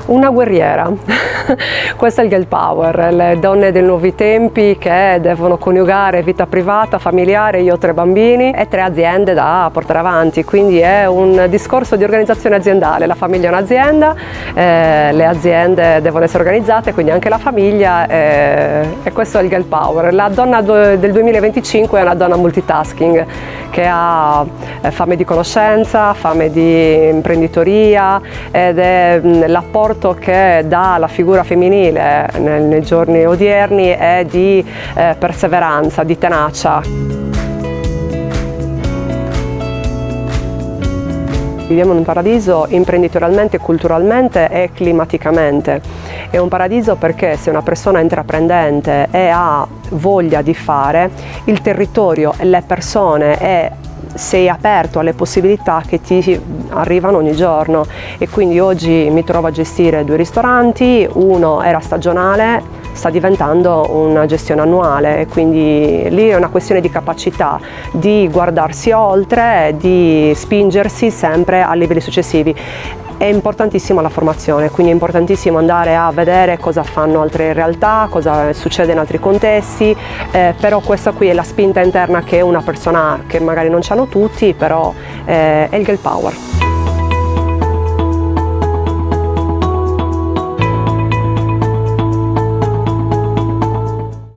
Una guerriera, questo è il girl power, le donne dei nuovi tempi che devono coniugare vita privata, familiare, io ho 3 bambini e 3 aziende da portare avanti, quindi è un discorso di organizzazione aziendale, la famiglia è un'azienda, le aziende devono essere organizzate, quindi anche la famiglia e questo è il girl power. La donna del 2025 è una donna multitasking che ha fame di conoscenza, fame di imprenditoria ed è l'apporto che dà la figura femminile nei giorni odierni è di perseveranza, di tenacia. Viviamo in un paradiso imprenditorialmente, culturalmente e climaticamente. È un paradiso perché se una persona è intraprendente e ha voglia di fare, il territorio e le persone e sei aperto alle possibilità che ti arrivano ogni giorno e quindi oggi mi trovo a gestire 2 ristoranti, uno era stagionale, sta diventando una gestione annuale e quindi lì è una questione di capacità di guardarsi oltre, di spingersi sempre a livelli successivi. È importantissima la formazione, quindi è importantissimo andare a vedere cosa fanno altre realtà, cosa succede in altri contesti, però questa qui è la spinta interna che una persona che magari non c'hanno tutti, però è il girl power.